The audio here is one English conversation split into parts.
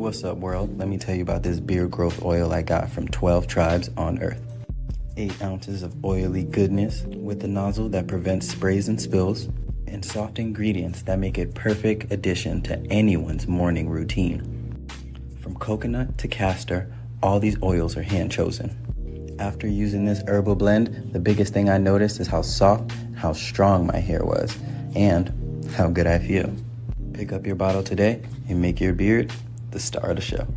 What's up, world? Let me tell you about this beard growth oil I got from 12 tribes on Earth. 8 ounces of oily goodness with a nozzle that prevents sprays and spills, and soft ingredients that make it perfect addition to anyone's morning routine. From coconut to castor, all these oils are hand chosen. After using this herbal blend, the biggest thing I noticed is how soft, how strong my hair was, and how good I feel. Pick up your bottle today and make your beard the star of the show.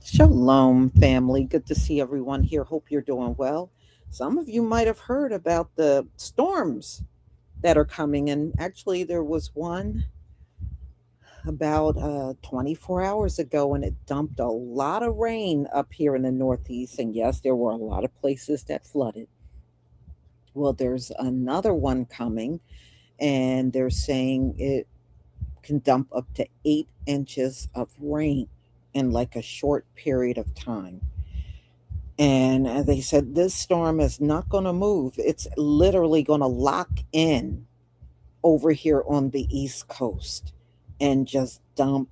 Shalom, family. Good to see everyone here. Hope you're doing well. Some of you might have heard about the storms that are coming, and actually, there was one about 24 hours ago, and it dumped a lot of rain up here in the Northeast. And yes, there were a lot of places that flooded. Well, there's another one coming, and they're saying it can dump up to 8 inches of rain in like a short period of time. And they said this storm is not going to move. It's literally going to lock in over here on the East Coast and just dump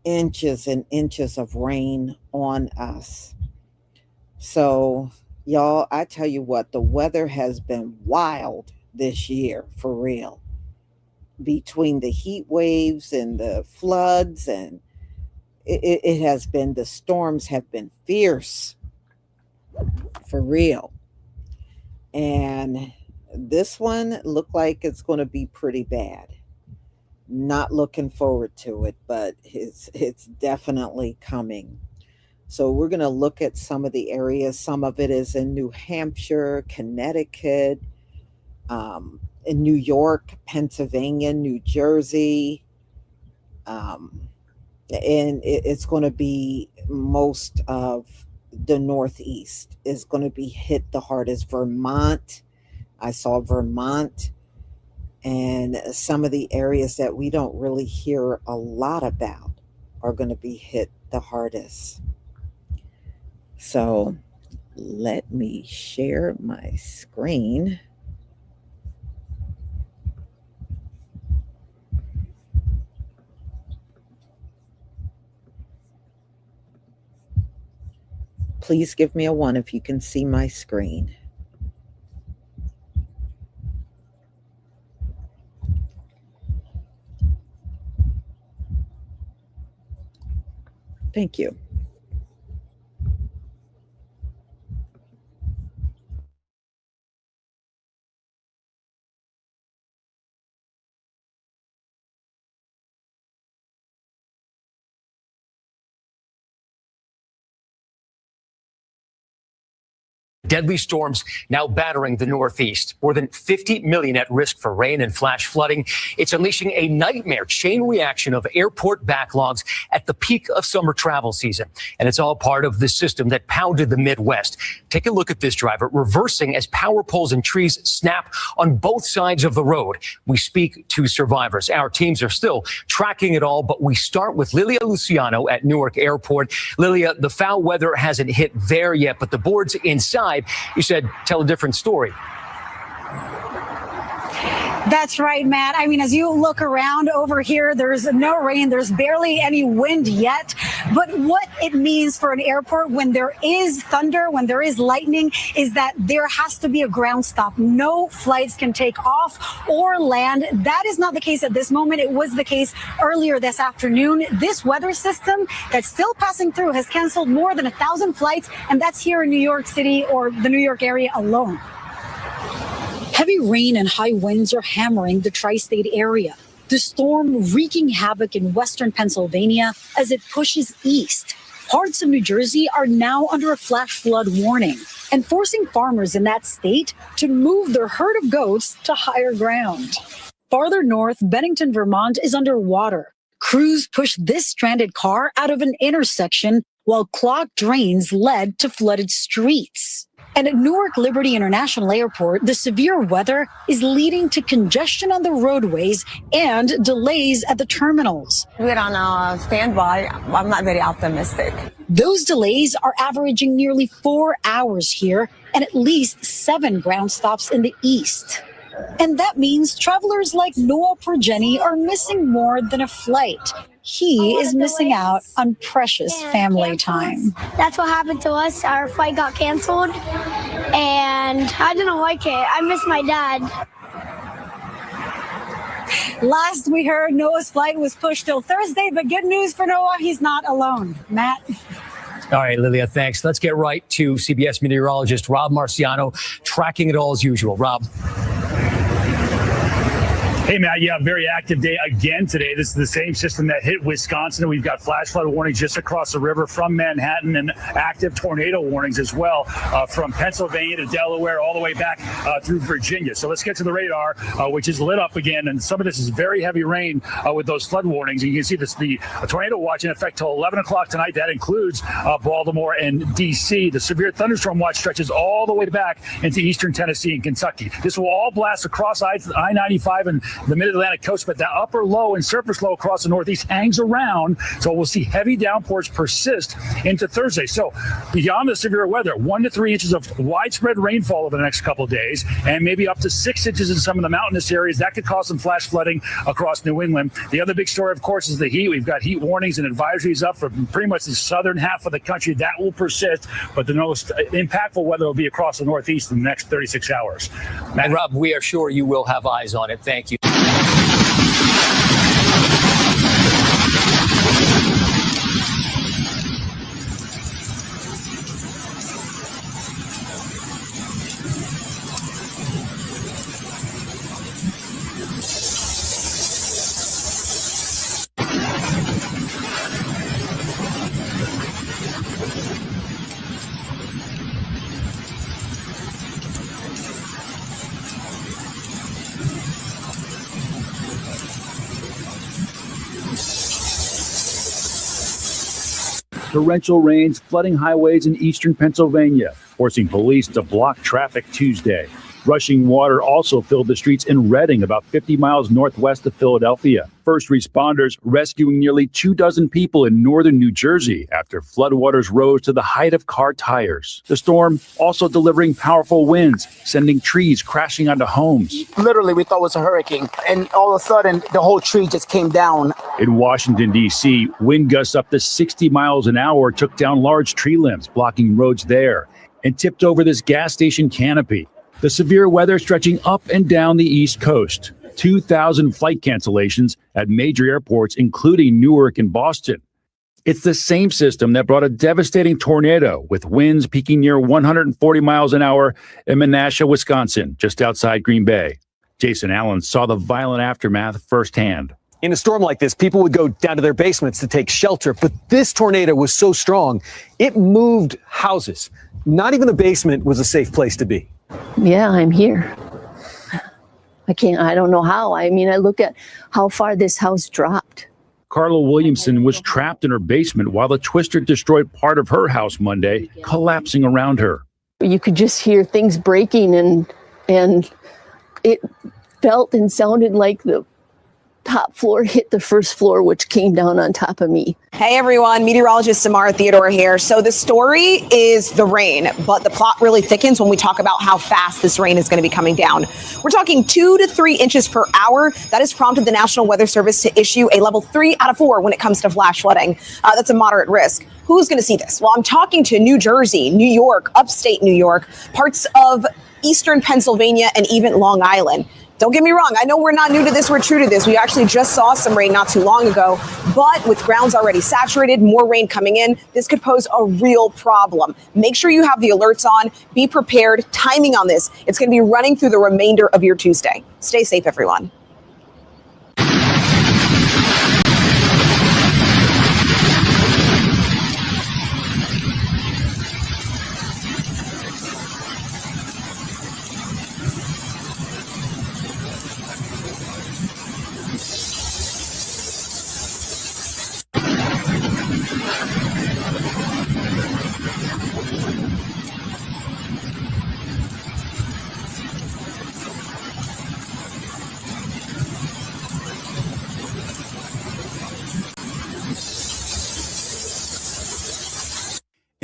inches and inches of rain on us. So, y'all, I tell you what, the weather has been wild this year, for real. Between the heat waves and the floods, and it has been, the storms have been fierce, for real. And this one looked like it's going to be pretty bad. Not looking forward to it, but it's definitely coming. So we're going to look at some of the areas. Some of it is in New Hampshire, Connecticut, in New York, Pennsylvania, New Jersey, and it's going to be most of the Northeast is going to be hit the hardest. Vermont, I saw Vermont, and some of the areas that we don't really hear a lot about are going to be hit the hardest. So let me share my screen. Please give me a 1 if you can see my screen. Thank you. Deadly storms now battering the Northeast. More than 50 million at risk for rain and flash flooding. It's unleashing a nightmare chain reaction of airport backlogs at the peak of summer travel season. And it's all part of the system that pounded the Midwest. Take a look at this driver reversing as power poles and trees snap on both sides of the road. We speak to survivors. Our teams are still tracking it all, but we start with Lilia Luciano at Newark Airport. Lilia, the foul weather hasn't hit there yet, but the boards inside, you said, tell a different story. That's right, Matt. I mean, as you look around over here, there's no rain. There's barely any wind yet. But what it means for an airport when there is thunder, when there is lightning, is that there has to be a ground stop. No flights can take off or land. That is not the case at this moment. It was the case earlier this afternoon. This weather system that's still passing through has canceled more than 1,000 flights, and that's here in New York City or the New York area alone. Heavy rain and high winds are hammering the tri-state area. The storm wreaking havoc in western Pennsylvania as it pushes east. Parts of New Jersey are now under a flash flood warning and forcing farmers in that state to move their herd of goats to higher ground. Farther north, Bennington, Vermont is underwater. Crews pushed this stranded car out of an intersection while clogged drains led to flooded streets. And at Newark Liberty International Airport, the severe weather is leading to congestion on the roadways and delays at the terminals. We're on standby. I'm not very optimistic. Those delays are averaging nearly 4 hours here and at least 7 ground stops in the east. And that means travelers like Noah Progeny are missing more than a flight. He is missing out on precious family time. That's what happened to us. Our flight got canceled, and I didn't like it. I miss my dad. Last we heard, Noah's flight was pushed till Thursday, but good news for Noah, he's not alone. Matt? All right, Lilia, thanks. Let's get right to CBS meteorologist Rob Marciano, tracking it all as usual. Rob. Hey, Matt, yeah, very active day again today. This is the same system that hit Wisconsin. We've got flash flood warnings just across the river from Manhattan and active tornado warnings as well from Pennsylvania to Delaware all the way back through Virginia. So let's get to the radar, which is lit up again. And some of this is very heavy rain with those flood warnings. And you can see this, the tornado watch in effect till 11 o'clock tonight. That includes Baltimore and D.C. The severe thunderstorm watch stretches all the way back into eastern Tennessee and Kentucky. This will all blast across I-95 and the mid-Atlantic coast, but that upper low and surface low across the Northeast hangs around. So we'll see heavy downpours persist into Thursday. So beyond the severe weather, 1 to 3 inches of widespread rainfall over the next couple of days, and maybe up to 6 inches in some of the mountainous areas. That could cause some flash flooding across New England. The other big story, of course, is the heat. We've got heat warnings and advisories up for pretty much the southern half of the country. That will persist, but the most impactful weather will be across the Northeast in the next 36 hours. And Rob, we are sure you will have eyes on it. Thank you. Torrential rains flooding highways in eastern Pennsylvania, forcing police to block traffic Tuesday. Rushing water also filled the streets in Reading, about 50 miles northwest of Philadelphia. First responders rescuing nearly 24 people in northern New Jersey after floodwaters rose to the height of car tires. The storm also delivering powerful winds, sending trees crashing onto homes. Literally, we thought it was a hurricane, and all of a sudden, the whole tree just came down. In Washington, D.C., wind gusts up to 60 miles an hour took down large tree limbs, blocking roads there, and tipped over this gas station canopy. The severe weather stretching up and down the East Coast. 2,000 flight cancellations at major airports, including Newark and Boston. It's the same system that brought a devastating tornado with winds peaking near 140 miles an hour in Menasha, Wisconsin, just outside Green Bay. Jason Allen saw the violent aftermath firsthand. In a storm like this, people would go down to their basements to take shelter, but this tornado was so strong, it moved houses. Not even the basement was a safe place to be. Yeah, I'm here. I don't know how. I mean, I look at how far this house dropped. Carla Williamson was trapped in her basement while the twister destroyed part of her house Monday, collapsing around her. You could just hear things breaking, and it felt and sounded like the top floor hit the first floor, which came down on top of me. Hey everyone, meteorologist Samara Theodore here. So the story is the rain, but the plot really thickens when we talk about how fast this rain is going to be coming down. We're talking 2 to 3 inches per hour. That has prompted the National Weather Service to issue a level 3 out of 4 when it comes to flash flooding. That's a moderate risk. Who's going to see this? Well, I'm talking to New Jersey, New York, upstate New York, parts of eastern Pennsylvania, and even Long Island. Don't get me wrong. I know we're not new to this. We're true to this. We actually just saw some rain not too long ago, but with grounds already saturated, more rain coming in, this could pose a real problem. Make sure you have the alerts on. Be prepared. Timing on this. It's going to be running through the remainder of your Tuesday. Stay safe, everyone.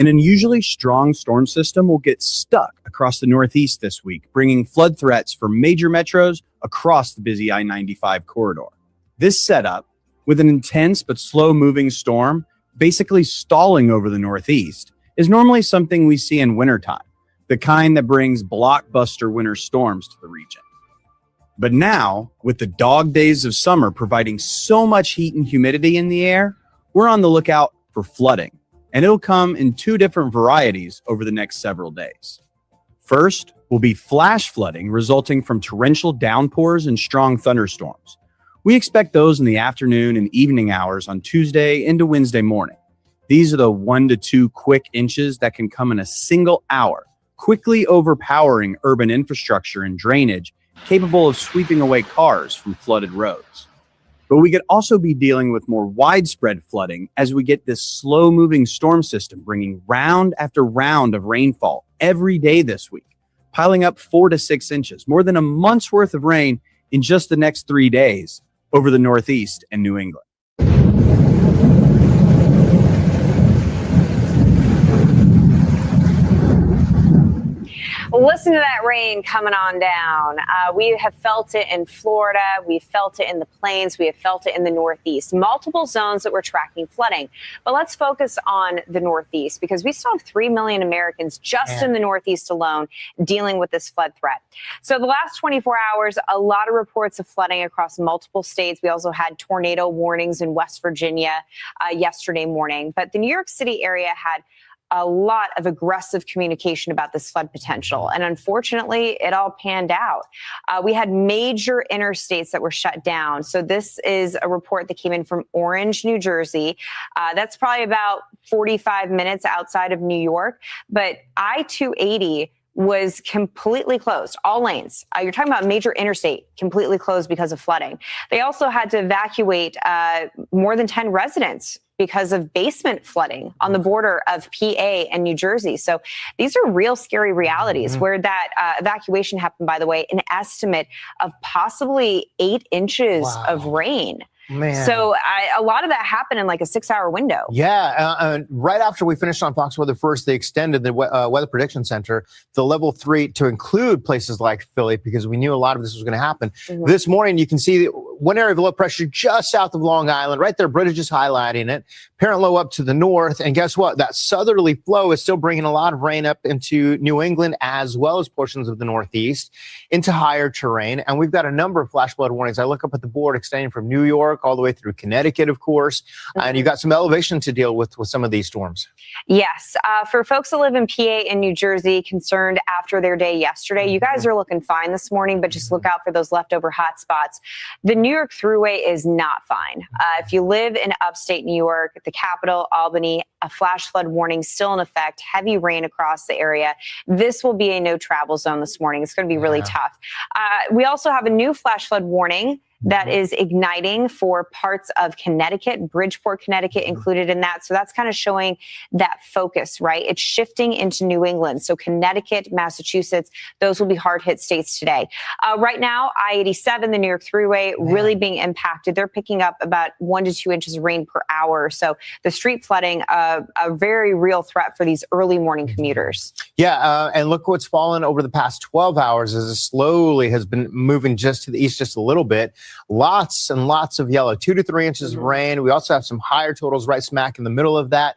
An unusually strong storm system will get stuck across the Northeast this week, bringing flood threats for major metros across the busy I-95 corridor. This setup, with an intense but slow-moving storm basically stalling over the Northeast, is normally something we see in wintertime, the kind that brings blockbuster winter storms to the region. But now, with the dog days of summer providing so much heat and humidity in the air, we're on the lookout for flooding, and it'll come in two different varieties over the next several days. First will be flash flooding resulting from torrential downpours and strong thunderstorms. We expect those in the afternoon and evening hours on Tuesday into Wednesday morning. These are the 1 to 2 quick inches that can come in a single hour, quickly overpowering urban infrastructure and drainage, capable of sweeping away cars from flooded roads. But we could also be dealing with more widespread flooding as we get this slow-moving storm system bringing round after round of rainfall every day this week, piling up 4 to 6 inches, more than a month's worth of rain in just the next 3 days over the Northeast and New England. Listen to that rain coming on down. We have felt it in Florida. We've felt it in the plains. We have felt it in the Northeast. Multiple zones that we're tracking flooding. But let's focus on the Northeast because we still have 3 million Americans just in the Northeast alone dealing with this flood threat. So the last 24 hours, a lot of reports of flooding across multiple states. We also had tornado warnings in West Virginia yesterday morning. But the New York City area had a lot of aggressive communication about this flood potential. And unfortunately, it all panned out. We had major interstates that were shut down. So this is a report that came in from Orange, New Jersey. That's probably about 45 minutes outside of New York. But I-280 was completely closed, all lanes. You're talking about major interstate completely closed because of flooding. They also had to evacuate more than 10 residents because of basement flooding on the border of PA and New Jersey. So these are real scary realities where that evacuation happened, by the way, an estimate of possibly 8 inches of rain. Man. So a lot of that happened in like a 6-hour window. Yeah. Right after we finished on Fox Weather First, they extended the Weather Prediction Center to level 3 to include places like Philly because we knew a lot of this was going to happen. This morning, you can see one area of low pressure just south of Long Island. Right there, British is highlighting it. Parent low up to the north. And guess what? That southerly flow is still bringing a lot of rain up into New England as well as portions of the Northeast into higher terrain. And we've got a number of flash flood warnings. I look up at the board extending from New York all the way through Connecticut, of course. And you've got some elevation to deal with some of these storms. Yes. For folks that live in PA and New Jersey, concerned after their day yesterday, you guys are looking fine this morning, but just look out for those leftover hot spots. The New York Thruway is not fine. If you live in upstate New York, the capital, Albany, a flash flood warning still in effect, heavy rain across the area. This will be a no travel zone this morning. It's going to be really tough. We also have a new flash flood warning that is igniting for parts of Connecticut, Bridgeport, Connecticut included in that. So that's kind of showing that focus, right? It's shifting into New England. So Connecticut, Massachusetts, those will be hard hit states today. Right now, I-87, the New York Thruway, really being impacted. They're picking up about 1 to 2 inches of rain per hour. So the street flooding, a very real threat for these early morning commuters. Yeah, and look what's fallen over the past 12 hours as it slowly has been moving just to the east just a little bit. Lots and lots of yellow, 2 to 3 inches of rain. We also have some higher totals right smack in the middle of that,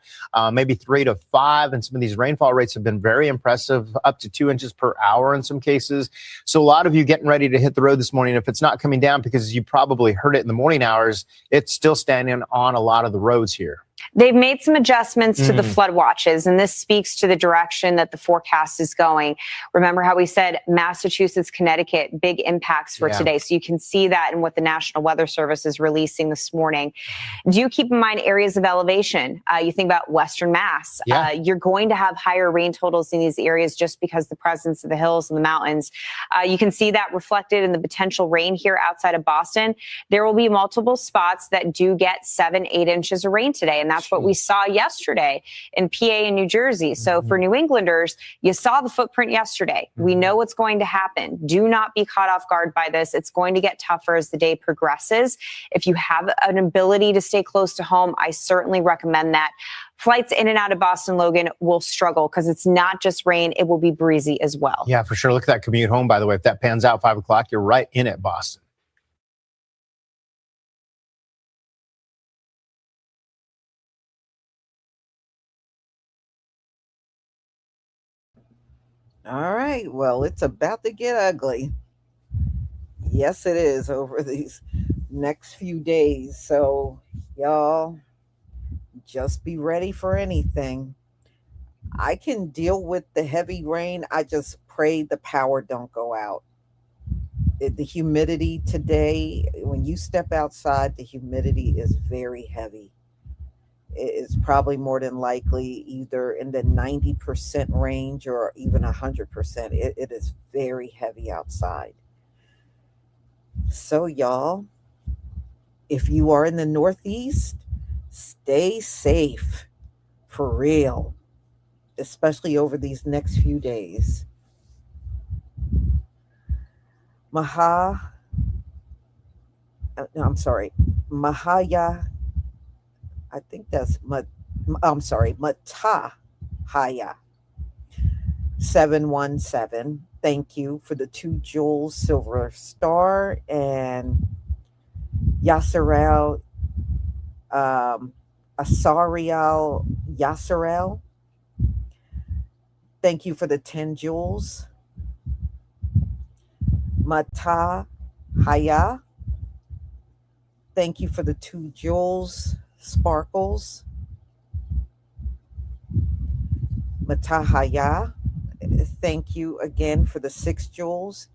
maybe 3 to 5. And some of these rainfall rates have been very impressive, up to 2 inches per hour in some cases. So a lot of you getting ready to hit the road this morning. If it's not coming down because you probably heard it in the morning hours, it's still standing on a lot of the roads here. They've made some adjustments to the flood watches, and this speaks to the direction that the forecast is going. Remember how we said Massachusetts, Connecticut, big impacts for today. So you can see that in what the National Weather Service is releasing this morning. Do keep in mind areas of elevation. You think about Western Mass. You're going to have higher rain totals in these areas just because the presence of the hills and the mountains. You can see that reflected in the potential rain here outside of Boston. There will be multiple spots that do get 7-8 inches of rain today, and that's what we saw yesterday in PA and New Jersey. So for New Englanders, you saw the footprint yesterday. We know what's going to happen. Do not be caught off guard by this. It's going to get tougher as the day progresses. If you have an ability to stay close to home, I certainly recommend that. Flights in and out of Boston, Logan, will struggle because it's not just rain. It will be breezy as well. Yeah, for sure. Look at that commute home, by the way. If that pans out 5 o'clock, you're right in it, Boston. All right. Well, it's about to get ugly. Yes, it is over these next few days. So, y'all, just be ready for anything. I can deal with the heavy rain. I just pray the power don't go out. The humidity today, when you step outside, the humidity is very heavy. It's probably more than likely either in the 90% range or even 100%. It is very heavy outside. So, y'all, if you are in the Northeast, stay safe for real, especially over these next few days. Mahaya, I think that's Matahaya 717. Thank you for the 2 jewels silver star. And Yasserel, Asariel Yasserel, thank you for the 10 jewels. Matahaya, thank you for the 2 jewels sparkles. Matahaya, thank you again for the 6 jewels.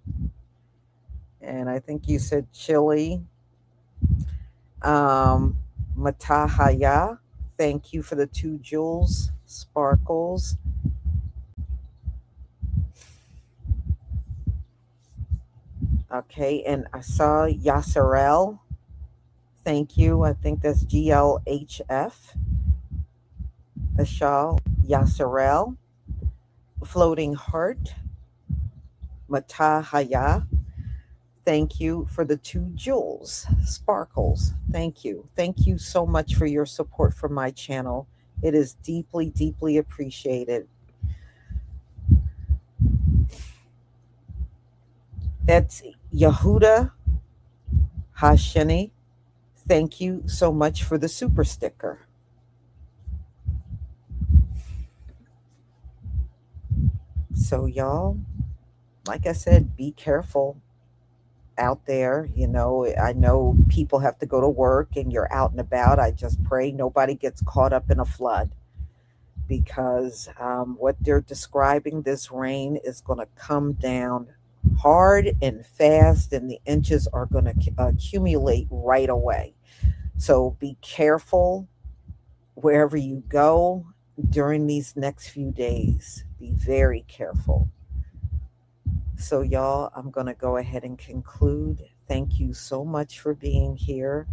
And I think you said chili. Matahaya, thank you for the 2 jewels sparkles. Okay, and I saw Yasserel. Thank you. I think that's GLHF. Ashal Yasserel. Floating Heart. Matahaya. Thank you for the 2 jewels sparkles. Thank you. Thank you so much for your support for my channel. It is deeply, deeply appreciated. That's Yehuda Hasheni. Thank you so much for the super sticker. So, y'all, like I said, be careful out there. You know, I know people have to go to work and you're out and about. I just pray nobody gets caught up in a flood, because what they're describing, this rain is going to come down hard and fast, and the inches are going to accumulate right away. So be careful wherever you go during these next few days. Be very careful. So, y'all, I'm going to go ahead and conclude. Thank you so much for being here,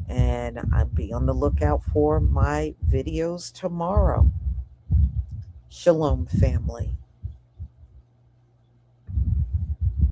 and I'll be on the lookout for my videos tomorrow. Shalom, family.